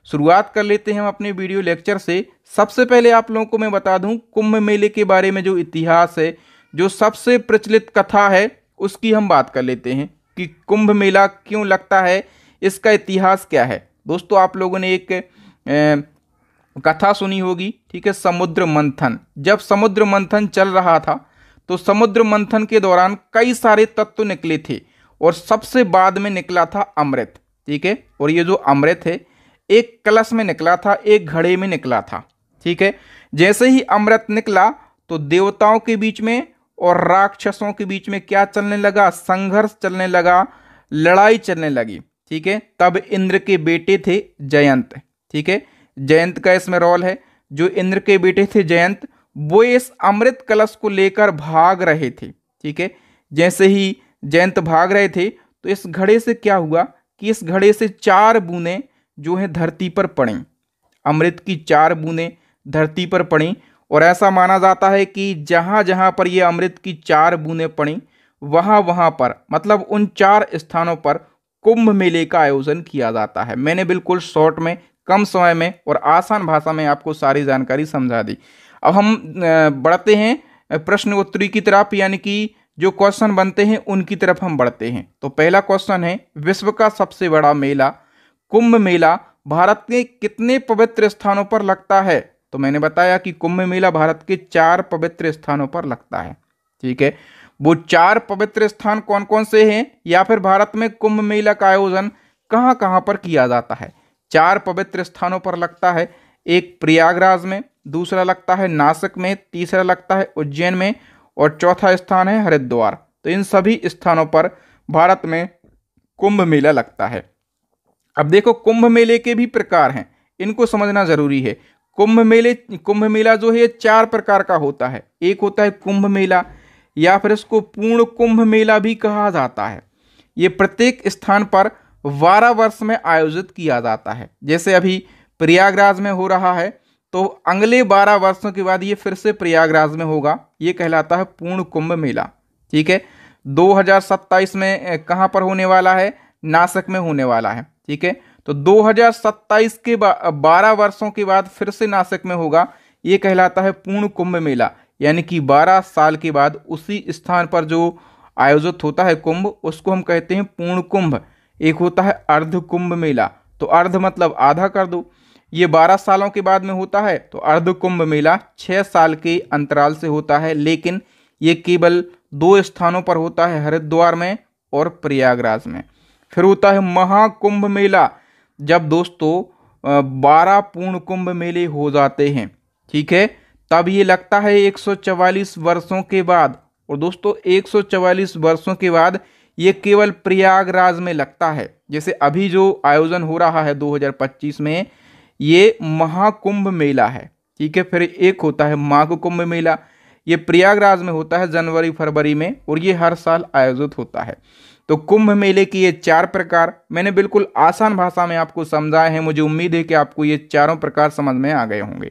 शुरुआत कर लेते हैं हम अपने वीडियो लेक्चर से। सबसे पहले आप लोगों को मैं बता दूं कुंभ मेले के बारे में जो इतिहास है, जो सबसे प्रचलित कथा है, उसकी हम बात कर लेते हैं कि कुंभ मेला क्यों लगता है, इसका इतिहास क्या है। दोस्तों आप लोगों ने एक कथा सुनी होगी, ठीक है, समुद्र मंथन। जब समुद्र मंथन चल रहा था तो समुद्र मंथन के दौरान कई सारे तत्व निकले थे और सबसे बाद में निकला था अमृत, ठीक है। और ये जो अमृत है एक कलश में निकला था, एक घड़े में निकला था, ठीक है। जैसे ही अमृत निकला तो देवताओं के बीच में और राक्षसों के बीच में क्या चलने लगा, संघर्ष चलने लगा, लड़ाई चलने लगी, ठीक है। तब इंद्र के बेटे थे जयंत, ठीक है, जयंत का इसमें रोल है। जो इंद्र के बेटे थे जयंत, वो इस अमृत कलश को लेकर भाग रहे थे, ठीक है। जैसे ही जयंत भाग रहे थे तो इस घड़े से क्या हुआ कि इस घड़े से 4 बूंदें जो है धरती पर पड़ी, अमृत की 4 बूंदें धरती पर पड़ी। और ऐसा माना जाता है कि जहां जहां पर ये अमृत की 4 बूंदें पड़ी वहां वहां पर, मतलब उन 4 स्थानों पर कुंभ मेले का आयोजन किया जाता है। मैंने बिल्कुल शॉर्ट में, कम समय में और आसान भाषा में आपको सारी जानकारी समझा दी। अब हम बढ़ते हैं प्रश्न उत्तरी की तरफ, यानी कि जो क्वेश्चन बनते हैं उनकी तरफ हम बढ़ते हैं। तो पहला क्वेश्चन है, विश्व का सबसे बड़ा मेला कुंभ मेला भारत के कितने पवित्र स्थानों पर लगता है। तो मैंने बताया कि कुंभ मेला भारत के 4 पवित्र स्थानों पर लगता है, ठीक है। वो 4 पवित्र स्थान कौन कौन से हैं, या फिर भारत में कुंभ मेला का आयोजन कहाँ कहाँ पर किया जाता है। 4 पवित्र स्थानों पर लगता है, एक प्रयागराज में, दूसरा लगता है नासिक में, तीसरा लगता है उज्जैन में और चौथा स्थान है हरिद्वार। तो इन सभी स्थानों पर भारत में कुंभ मेला लगता है। अब देखो कुंभ मेले के भी प्रकार हैं, इनको समझना जरूरी है। कुंभ मेला जो है 4 प्रकार का होता है। एक होता है कुंभ मेला, या फिर इसको पूर्ण कुंभ मेला भी कहा जाता है। ये प्रत्येक स्थान पर 12 वर्ष में आयोजित किया जाता है। जैसे अभी प्रयागराज में हो रहा है तो अगले 12 वर्षों के बाद ये फिर से प्रयागराज में होगा, ये कहलाता है पूर्ण कुंभ मेला, ठीक है। 2027 में कहाँ पर होने वाला है, नासिक में होने वाला है, ठीक है। तो 2027 के 12 वर्षों के बाद फिर से नासिक में होगा, ये कहलाता है पूर्ण कुंभ मेला। यानी कि 12 साल के बाद उसी स्थान पर जो आयोजित होता है कुंभ, उसको हम कहते हैं पूर्ण कुंभ। एक होता है अर्ध कुंभ मेला, तो अर्ध मतलब आधा कर दो, ये 12 सालों के बाद में होता है। तो अर्ध कुंभ मेला 6 साल के अंतराल से होता है, लेकिन ये केवल 2 स्थानों पर होता है, हरिद्वार में और प्रयागराज में। फिर होता है महाकुंभ मेला, जब दोस्तों 12 पूर्ण कुंभ मेले हो जाते हैं, ठीक है, तब ये लगता है 144 वर्षों के बाद। और दोस्तों 144 वर्षों के बाद ये केवल प्रयागराज में लगता है। जैसे अभी जो आयोजन हो रहा है 2025 में, ये महाकुंभ मेला है, ठीक है। फिर एक होता है माघ कुंभ मेला, ये प्रयागराज में होता है जनवरी फरवरी में, और ये हर साल आयोजित होता है। तो कुंभ मेले की ये 4 प्रकार मैंने बिल्कुल आसान भाषा में आपको समझाए हैं। मुझे उम्मीद है कि आपको ये चारों प्रकार समझ में आ गए होंगे।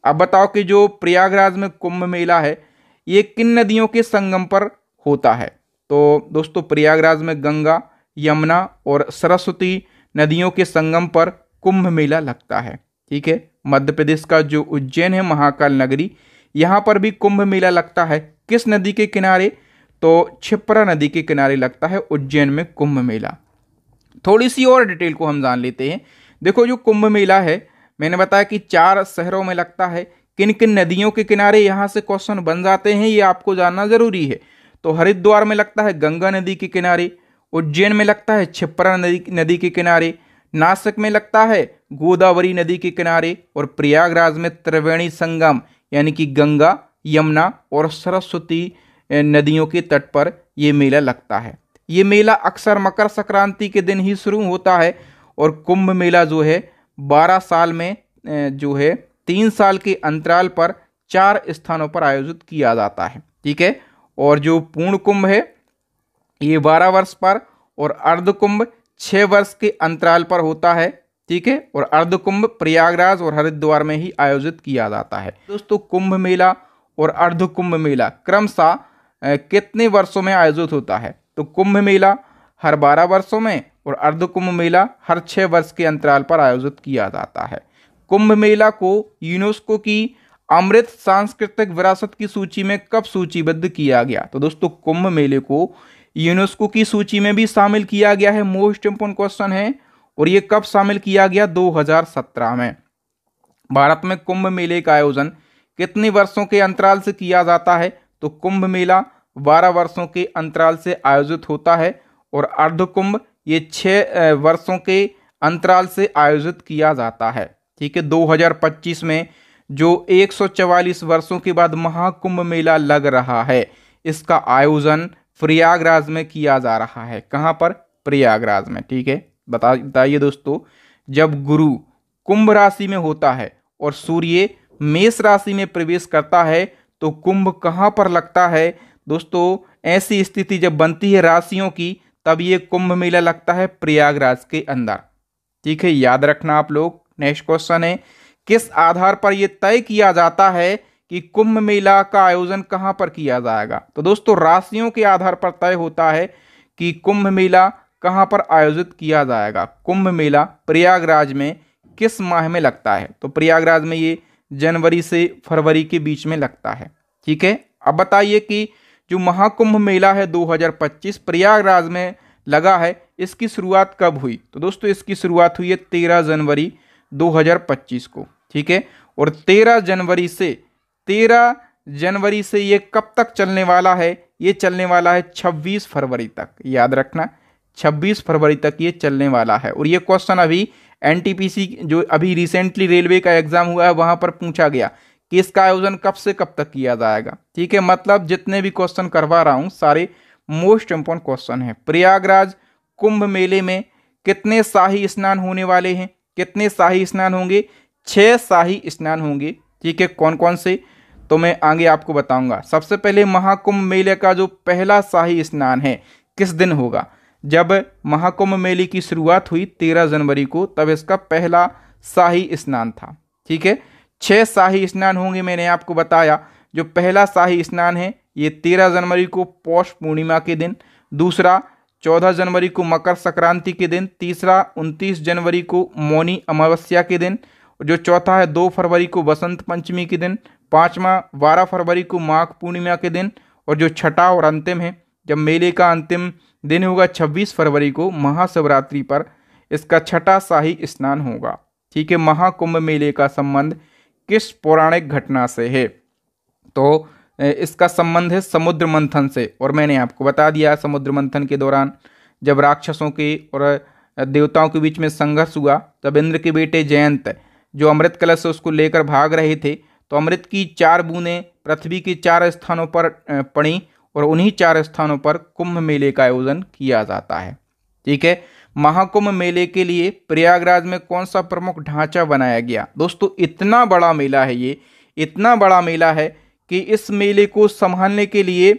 अब बताओ कि जो प्रयागराज में कुंभ मेला है ये किन नदियों के संगम पर होता है। तो दोस्तों प्रयागराज में गंगा, यमुना और सरस्वती नदियों के संगम पर कुंभ मेला लगता है, ठीक है। मध्य प्रदेश का जो उज्जैन है, महाकाल नगरी, यहाँ पर भी कुंभ मेला लगता है। किस नदी के किनारे, तो क्षिप्रा नदी के किनारे लगता है उज्जैन में कुंभ मेला। थोड़ी सी और डिटेल को हम जान लेते हैं। देखो जो कुंभ मेला है, मैंने बताया कि 4 शहरों में लगता है। किन किन नदियों के किनारे, यहाँ से क्वेश्चन बन जाते हैं, ये आपको जानना जरूरी है। तो हरिद्वार में लगता है गंगा नदी के किनारे, उज्जैन में लगता है क्षिप्रा नदी के किनारे, नासिक में लगता है गोदावरी नदी के किनारे, और प्रयागराज में त्रिवेणी संगम यानी कि गंगा, यमुना और सरस्वती नदियों के तट पर यह मेला लगता है। ये मेला अक्सर मकर संक्रांति के दिन ही शुरू होता है, और कुंभ मेला जो है 12 साल में जो है 3 साल के अंतराल पर 4 स्थानों पर आयोजित किया जाता है, ठीक है। और जो पूर्ण कुंभ है ये 12 वर्ष पर, और अर्ध कुंभ 6 वर्ष के अंतराल पर होता है, ठीक है। और अर्ध कुंभ प्रयागराज और हरिद्वार में ही आयोजित किया जाता है। दोस्तों कुंभ मेला और अर्ध कुंभ मेला क्रमशः कितने वर्षों में आयोजित होता है। तो कुंभ मेला हर 12 वर्षों में, और अर्ध कुंभ मेला हर 6 वर्ष के अंतराल पर आयोजित किया जाता है। कुंभ मेला को यूनेस्को की अमृत सांस्कृतिक विरासत की सूची में कब सूचीबद्ध किया गया? तो दोस्तों कुंभ मेले को यूनेस्को की सूची में भी शामिल किया गया है, मोस्ट इंपोर्टेंट क्वेश्चन है। और ये कब शामिल किया गया? 2017 में। भारत में कुंभ मेले का आयोजन कितने वर्षों के अंतराल से किया जाता है? तो कुंभ मेला 12 वर्षों के अंतराल से आयोजित होता है और अर्ध कुंभ ये 6 वर्षों के अंतराल से आयोजित किया जाता है। ठीक है, 2025 में जो 144 वर्षों के बाद महाकुंभ मेला लग रहा है, इसका आयोजन प्रयागराज में किया जा रहा है। कहाँ पर? प्रयागराज में। ठीक है, बताइए दोस्तों, जब गुरु कुंभ राशि में होता है और सूर्य मेष राशि में प्रवेश करता है तो कुंभ कहाँ पर लगता है? दोस्तों ऐसी स्थिति जब बनती है राशियों की, तब ये कुंभ मेला लगता है प्रयागराज के अंदर। ठीक है, याद रखना आप लोग। नेक्स्ट क्वेश्चन है, किस आधार पर यह तय किया जाता है कि कुंभ मेला का आयोजन कहां पर किया जाएगा? तो दोस्तों राशियों के आधार पर तय होता है कि कुंभ मेला कहां पर आयोजित किया जाएगा। कुंभ मेला प्रयागराज में किस माह में लगता है? तो प्रयागराज में ये जनवरी से फरवरी के बीच में लगता है। ठीक है, अब बताइए कि जो महाकुंभ मेला है 2025 प्रयागराज में लगा है, इसकी शुरुआत कब हुई? तो दोस्तों इसकी शुरुआत हुई है 13 जनवरी 2025 को। ठीक है, और 13 जनवरी से ये कब तक चलने वाला है? ये चलने वाला है 26 फरवरी तक। याद रखना 26 फरवरी तक ये चलने वाला है। और ये क्वेश्चन अभी एनटीपीसी जो अभी रिसेंटली रेलवे का एग्जाम हुआ है वहां पर पूछा गया कि इसका आयोजन कब से कब तक किया जाएगा। ठीक है, मतलब जितने भी क्वेश्चन करवा रहा हूं सारे मोस्ट इंपोर्टेंट क्वेश्चन है। प्रयागराज कुंभ मेले में कितने शाही स्नान होने वाले हैं? कितने शाही स्नान होंगे? 6 शाही स्नान होंगे। ठीक है, कौन कौन से तो मैं आगे आपको बताऊंगा। सबसे पहले महाकुंभ मेले का जो पहला शाही स्नान है किस दिन होगा? जब महाकुंभ मेले की शुरुआत हुई 13 जनवरी को, तब इसका पहला शाही स्नान था। ठीक है, 6 शाही स्नान होंगे मैंने आपको बताया। जो पहला शाही स्नान है ये 13 जनवरी को पौष पूर्णिमा के दिन, दूसरा 14 जनवरी को मकर संक्रांति के दिन, तीसरा 29 जनवरी को मौनी अमावस्या के दिन, जो चौथा है 2 फरवरी को बसंत पंचमी के दिन, पांचवा 12 फरवरी को माघ पूर्णिमा के दिन, और जो छठा और अंतिम है जब मेले का अंतिम दिन होगा 26 फरवरी को महाशिवरात्रि पर इसका छठा शाही स्नान होगा। ठीक है, महाकुंभ मेले का संबंध किस पौराणिक घटना से है? तो इसका संबंध है समुद्र मंथन से। और मैंने आपको बता दिया समुद्र मंथन के दौरान जब राक्षसों के और देवताओं के बीच में संघर्ष हुआ, तब इंद्र के बेटे जयंत जो अमृत कलश से उसको लेकर भाग रहे थे, तो अमृत की 4 बूंदें पृथ्वी के 4 स्थानों पर पड़ी और उन्हीं 4 स्थानों पर कुंभ मेले का आयोजन किया जाता है। ठीक है, महाकुंभ मेले के लिए प्रयागराज में कौन सा प्रमुख ढांचा बनाया गया? दोस्तों इतना बड़ा मेला है, ये इतना बड़ा मेला है कि इस मेले को संभालने के लिए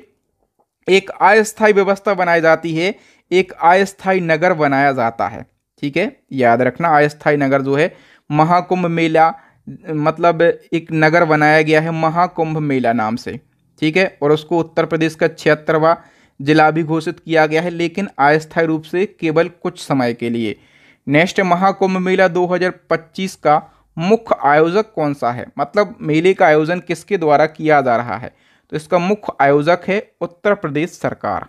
एक अस्थायी व्यवस्था बनाई जाती है, एक अस्थायी नगर बनाया जाता है। ठीक है, याद रखना अस्थायी नगर जो है महाकुंभ मेला मतलब एक नगर बनाया गया है महाकुंभ मेला नाम से। ठीक है, और उसको उत्तर प्रदेश का 76वां जिला भी घोषित किया गया है, लेकिन अस्थायी रूप से केवल कुछ समय के लिए। नेक्स्ट, महाकुंभ मेला 2025 का मुख्य आयोजक कौन सा है? मतलब मेले का आयोजन किसके द्वारा किया जा रहा है? तो इसका मुख्य आयोजक है उत्तर प्रदेश सरकार।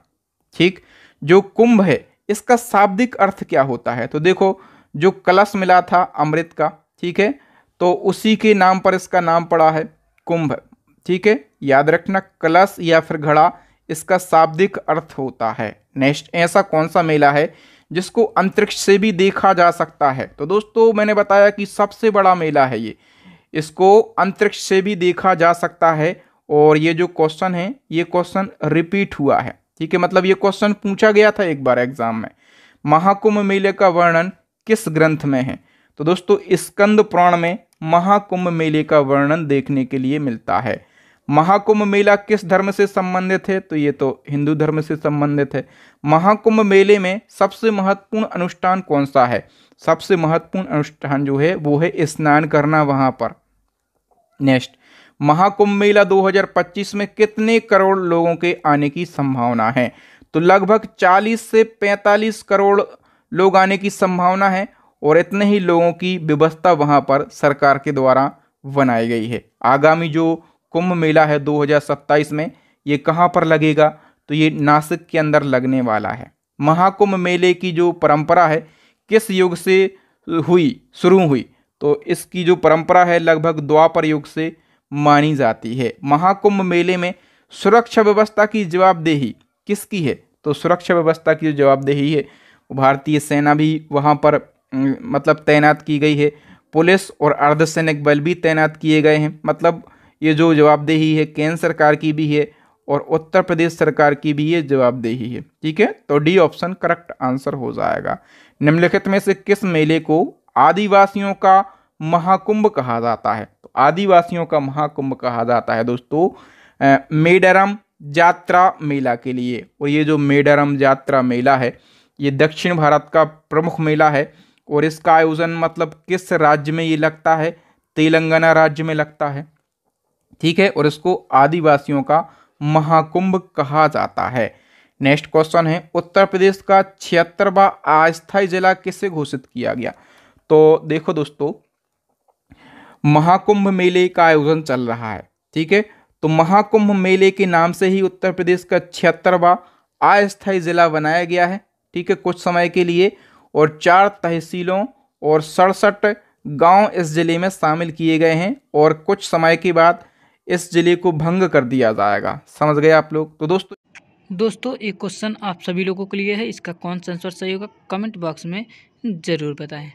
ठीक, जो कुंभ है इसका शाब्दिक अर्थ क्या होता है? तो देखो जो कलश मिला था अमृत का, ठीक है, तो उसी के नाम पर इसका नाम पड़ा है कुंभ। ठीक है, याद रखना कलश या फिर घड़ा इसका शाब्दिक अर्थ होता है। नेक्स्ट, ऐसा कौन सा मेला है जिसको अंतरिक्ष से भी देखा जा सकता है? तो दोस्तों मैंने बताया कि सबसे बड़ा मेला है ये, इसको अंतरिक्ष से भी देखा जा सकता है। और ये जो क्वेश्चन है ये क्वेश्चन रिपीट हुआ है। ठीक है, मतलब ये क्वेश्चन पूछा गया था एक बार एग्जाम में। महाकुंभ मेले का वर्णन किस ग्रंथ में है? तो दोस्तों स्कंद पुराण में महाकुंभ मेले का वर्णन देखने के लिए मिलता है। महाकुंभ मेला किस धर्म से संबंधित है? तो ये तो हिंदू धर्म से संबंधित है। महाकुंभ मेले में सबसे महत्वपूर्ण अनुष्ठान कौन सा है? सबसे महत्वपूर्ण अनुष्ठान जो है वो है स्नान करना वहां पर। नेक्स्ट, महाकुंभ मेला 2025 में कितने करोड़ लोगों के आने की संभावना है? तो लगभग 40 से 45 करोड़ लोग आने की संभावना है और इतने ही लोगों की व्यवस्था वहां पर सरकार के द्वारा बनाई गई है। आगामी जो कुंभ मेला है 2027 में, ये कहाँ पर लगेगा? तो ये नासिक के अंदर लगने वाला है। महाकुंभ मेले की जो परंपरा है किस युग से शुरू हुई? तो इसकी जो परंपरा है लगभग द्वापर युग से मानी जाती है। महाकुंभ मेले में सुरक्षा व्यवस्था की जवाबदेही किसकी है? तो सुरक्षा व्यवस्था की जो जवाबदेही है भारतीय सेना भी वहां पर मतलब तैनात की गई है। पुलिस और अर्धसैनिक बल भी तैनात किए गए हैं। मतलब ये जो जवाबदेही है केंद्र सरकार की भी है और उत्तर प्रदेश सरकार की भी ये जवाबदेही है। ठीक है, तो डी ऑप्शन करेक्ट आंसर हो जाएगा। निम्नलिखित में से किस मेले को आदिवासियों का महाकुंभ कहा जाता है? तो आदिवासियों का महाकुंभ कहा जाता है दोस्तों मेडरम यात्रा मेला के लिए। और ये जो मेडरम यात्रा मेला है ये दक्षिण भारत का प्रमुख मेला है और इसका आयोजन मतलब किस राज्य में ये लगता है? तेलंगाना राज्य में लगता है। ठीक है, और इसको आदिवासियों का महाकुंभ कहा जाता है। नेक्स्ट क्वेश्चन है उत्तर प्रदेश का 76वां अस्थायी जिला किसे घोषित किया गया? तो देखो दोस्तों, महाकुंभ मेले का आयोजन चल रहा है। ठीक है, तो महाकुंभ मेले के नाम से ही उत्तर प्रदेश का 76वां अस्थायी जिला बनाया गया है। ठीक है, कुछ समय के लिए, और 4 तहसीलों और 67 गांव इस जिले में शामिल किए गए हैं और कुछ समय के बाद इस जिले को भंग कर दिया जाएगा। समझ गए आप लोग? तो दोस्तों एक क्वेश्चन आप सभी लोगों के लिए है, इसका कौन सा आंसर सही होगा कमेंट बॉक्स में ज़रूर बताएं।